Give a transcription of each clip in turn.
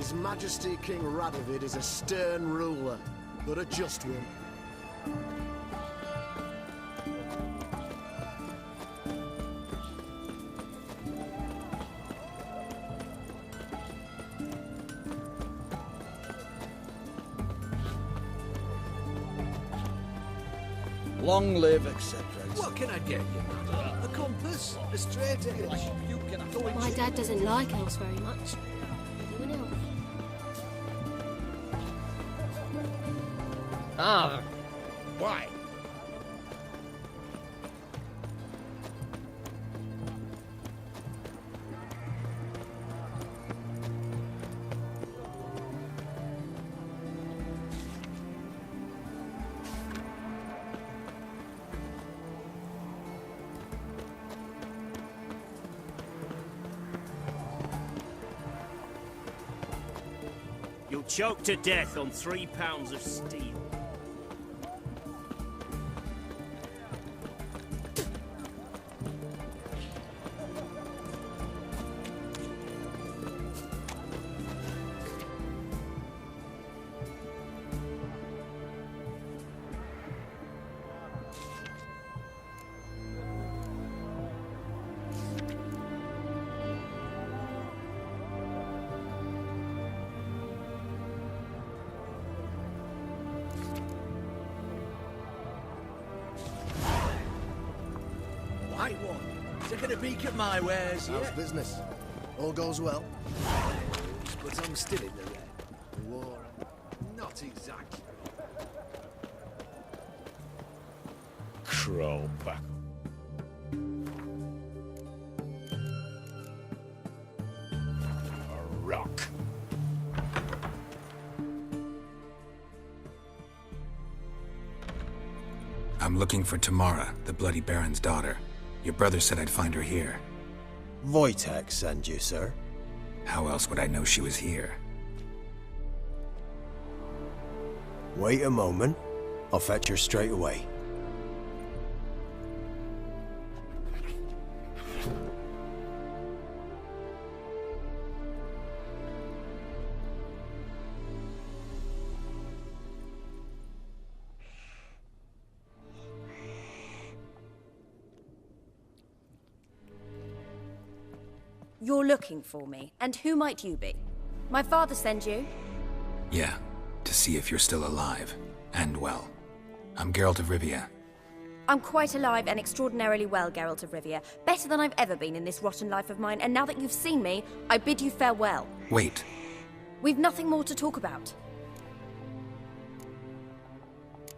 His Majesty King Radovid is a stern ruler, but a just one. Long live, etc. What can I get you? A compass? A straight edge? My dad doesn't like elves very much. You an elf? Ah, why? You'll choke to death on 3 pounds of steel. White one. Taking a peek at my wares, How's yeah? business? All goes well? But I'm still in the red. The war, not exactly. Crawl back. A rock. I'm looking for Tamara, the Bloody Baron's daughter. Your brother said I'd find her here. Wojtek sent you, sir. How else would I know she was here? Wait a moment. I'll fetch her straight away. You're looking for me, and who might you be? My father sent you? Yeah, to see if you're still alive. And well. I'm Geralt of Rivia. I'm quite alive and extraordinarily well, Geralt of Rivia. Better than I've ever been in this rotten life of mine, and now that you've seen me, I bid you farewell. Wait. We've nothing more to talk about.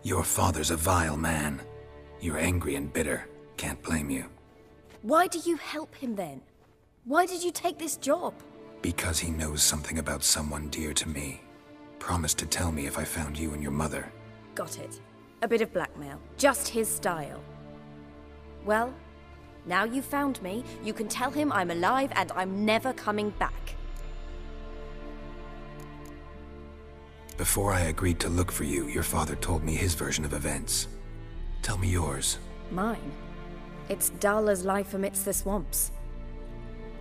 Your father's a vile man. You're angry and bitter. Can't blame you. Why do you help him then? Why did you take this job? Because he knows something about someone dear to me. Promised to tell me if I found you and your mother. Got it. A bit of blackmail. Just his style. Well, now you've found me, you can tell him I'm alive and I'm never coming back. Before I agreed to look for you, your father told me his version of events. Tell me yours. Mine? It's dull as life amidst the swamps.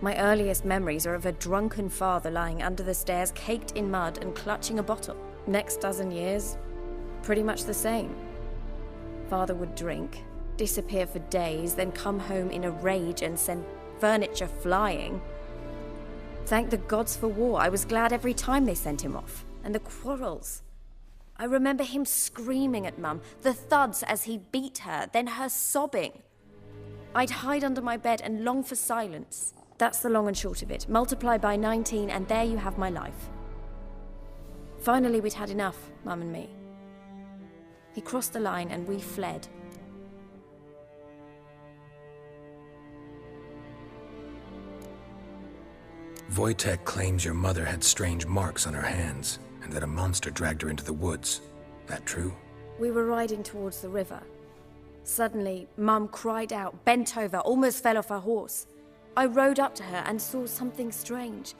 My earliest memories are of a drunken father lying under the stairs, caked in mud and clutching a bottle. Next dozen years, pretty much the same. Father would drink, disappear for days, then come home in a rage and send furniture flying. Thank the gods for war. I was glad every time they sent him off. And the quarrels. I remember him screaming at Mum, the thuds as he beat her, then her sobbing. I'd hide under my bed and long for silence. That's the long and short of it. Multiply by 19 and there you have my life. Finally, we'd had enough, Mum and me. He crossed the line and we fled. Wojtek claims your mother had strange marks on her hands, and that a monster dragged her into the woods. That true? We were riding towards the river. Suddenly, Mum cried out, bent over, almost fell off her horse. I rode up to her and saw something strange.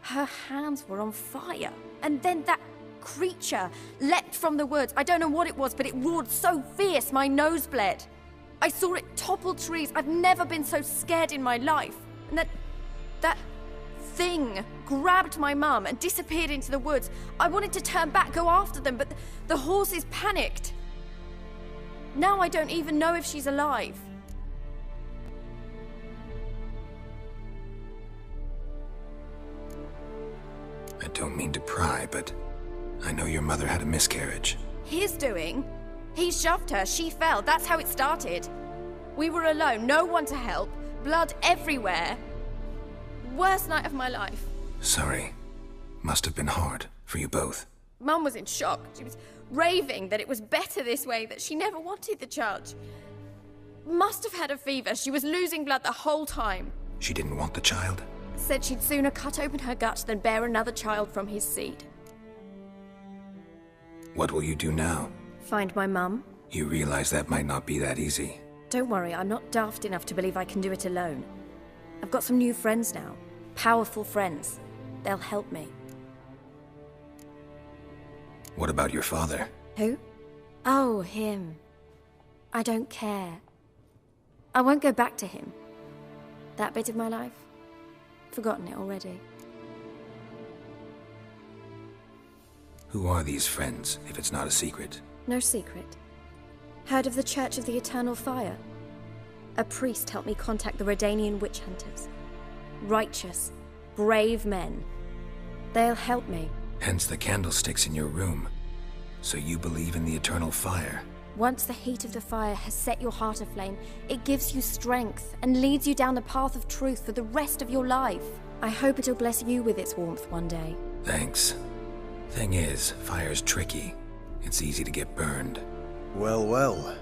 Her hands were on fire. And then that creature leapt from the woods. I don't know what it was, but it roared so fierce my nose bled. I saw it topple trees. I've never been so scared in my life. And that thing grabbed my mum and disappeared into the woods. I wanted to turn back, go after them, but the horses panicked. Now I don't even know if she's alive. I don't mean to pry, but I know your mother had a miscarriage. His doing? He shoved her, she fell, that's how it started. We were alone, no one to help, blood everywhere. Worst night of my life. Sorry. Must have been hard for you both. Mum was in shock. She was raving that it was better this way, that she never wanted the child. Must have had a fever. She was losing blood the whole time. She didn't want the child? Said she'd sooner cut open her gut than bear another child from his seed. What will you do now? Find my mum. You realize that might not be that easy. Don't worry, I'm not daft enough to believe I can do it alone. I've got some new friends now. Powerful friends. They'll help me. What about your father? Who? Oh, him. I don't care. I won't go back to him. That bit of my life? Forgotten it already. Who are these friends, if it's not a secret? No secret. Heard of the Church of the Eternal Fire? A priest helped me contact the Redanian witch hunters. Righteous, brave men. They'll help me. Hence the candlesticks in your room. So you believe in the eternal fire? Once the heat of the fire has set your heart aflame, it gives you strength and leads you down the path of truth for the rest of your life. I hope it'll bless you with its warmth one day. Thanks. Thing is, fire's tricky. It's easy to get burned. Well, well.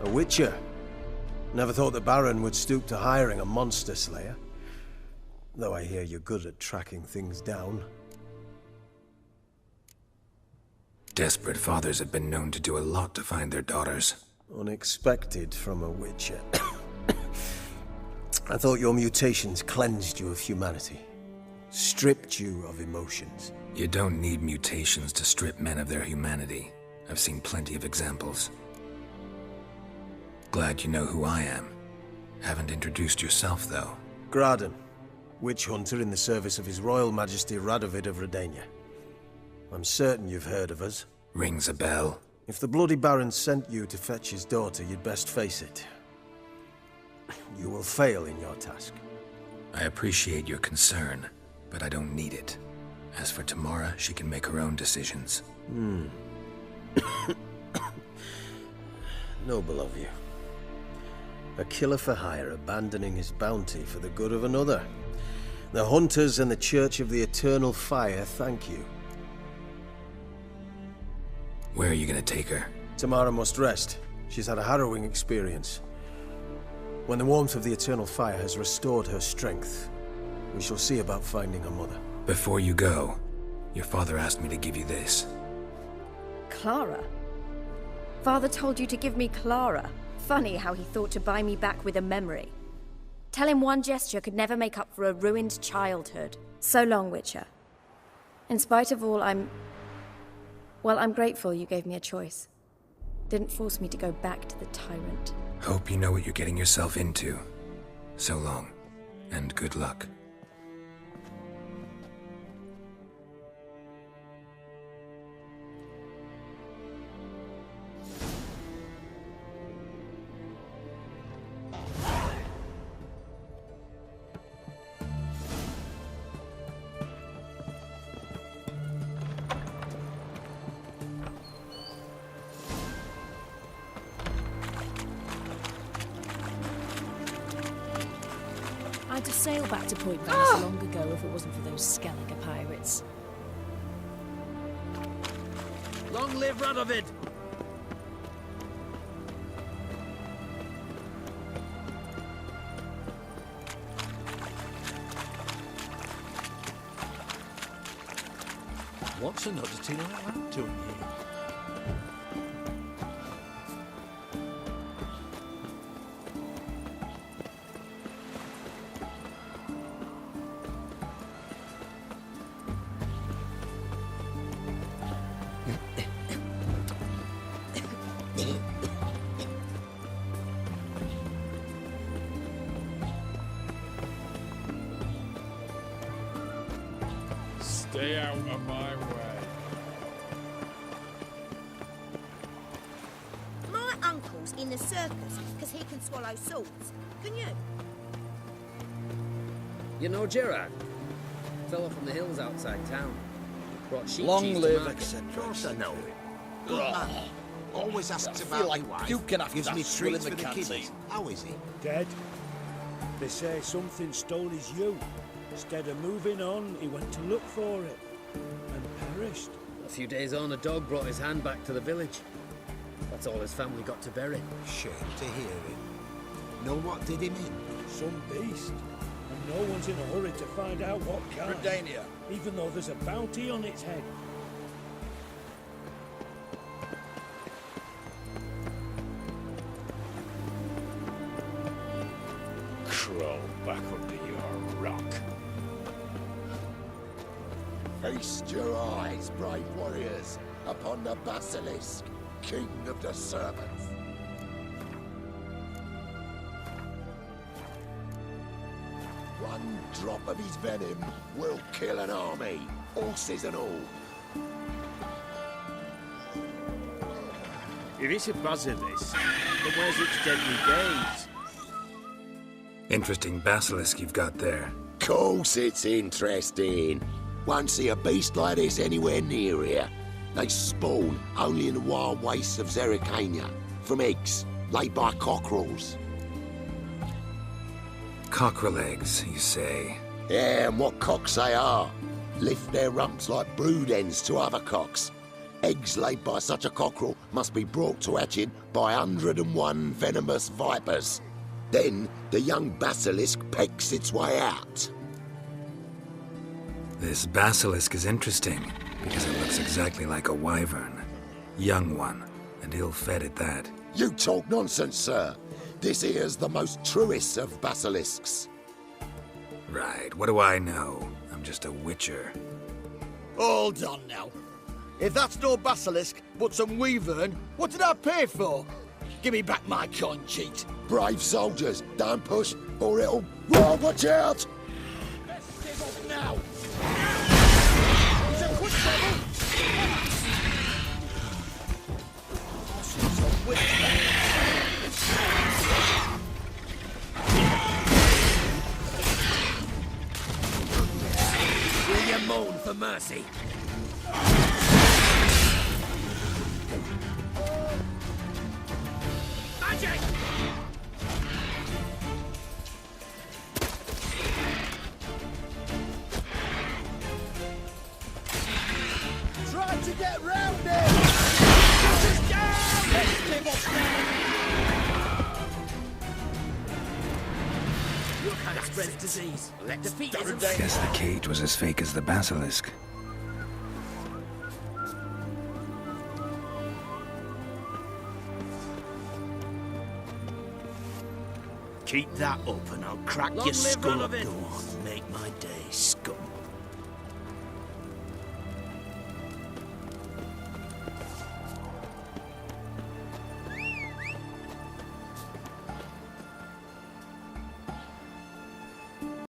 A witcher. Never thought the Baron would stoop to hiring a monster slayer. Though I hear you're good at tracking things down. Desperate fathers have been known to do a lot to find their daughters. Unexpected from a witcher. I thought your mutations cleansed you of humanity. Stripped you of emotions. You don't need mutations to strip men of their humanity. I've seen plenty of examples. Glad you know who I am. Haven't introduced yourself, though. Graden, witch hunter in the service of His Royal Majesty Radovid of Redania. I'm certain you've heard of us. Rings a bell. If the Bloody Baron sent you to fetch his daughter, you'd best face it. You will fail in your task. I appreciate your concern, but I don't need it. As for Tamara, she can make her own decisions. Noble of you. A killer for hire abandoning his bounty for the good of another. The Hunters and the Church of the Eternal Fire thank you. Where are you gonna take her? Tamara must rest. She's had a harrowing experience. When the warmth of the Eternal Fire has restored her strength, we shall see about finding her mother. Before you go, your father asked me to give you this. Clara? Father told you to give me Clara. Funny how he thought to buy me back with a memory. Tell him one gesture could never make up for a ruined childhood. So long, Witcher. In spite of all, I'm grateful you gave me a choice. Didn't force me to go back to the tyrant. Hope you know what you're getting yourself into. So long, and good luck. I'd have sailed back to Point Venice long ago if it wasn't for those Skellige pirates. Long live Radovid! What's an oddity like that doing here? Stay out of my way. My uncle's in the circus because he can swallow swords. Can you? You know Gerard? Fellow from the hills outside town. Brought sheep Long cheese to live market. eccentrics. Of course I know. Good man. Always asks feel about like me wife. puking after Gives that me swill treats in for the the kiddies. canteen. How is he? Dead. They say something stole his ewe. Instead of moving on, he went to look for it. And perished. A few days on, a dog brought his hand back to the village. That's all his family got to bury. Shame to hear it. Know what did him in? Some beast. And no one's in a hurry to find out what kind. Redania. Even though there's a bounty on its head. Crawl back under your rock. Feast your eyes, brave warriors, upon the basilisk, king of the serpents. One drop of his venom will kill an army, horses and all. If it's a basilisk, then where's its deadly gaze? Interesting basilisk you've got there. Course it's interesting. Won't see a beast like this anywhere near here. They spawn only in the wild wastes of Zerrikania, from eggs laid by cockerels. Cockerel eggs, you say? Yeah, and what cocks they are. Lift their rumps like brood hens to other cocks. Eggs laid by such a cockerel must be brought to hatching by 101 venomous vipers. Then the young basilisk pecks its way out. This basilisk is interesting, because it looks exactly like a wyvern. Young one, and ill-fed at that. You talk nonsense, sir. This here's the most truest of basilisks. Right, what do I know? I'm just a witcher. Hold on now. If that's no basilisk, but some wyvern, what did I pay for? Give me back my coin, cheat. Brave soldiers, don't push, or it'll... Whoa, watch out! Let's give up now. It's a quick trouble. Some witch. Will you moan for mercy? Magic! Try to get round it. Shut us down. Let's give up now. Your kind of spreads disease. Defeat isn't Guess the cage was as fake as the basilisk. Keep that up and I'll crack Long your live skull. Radovid. Go on, make my day.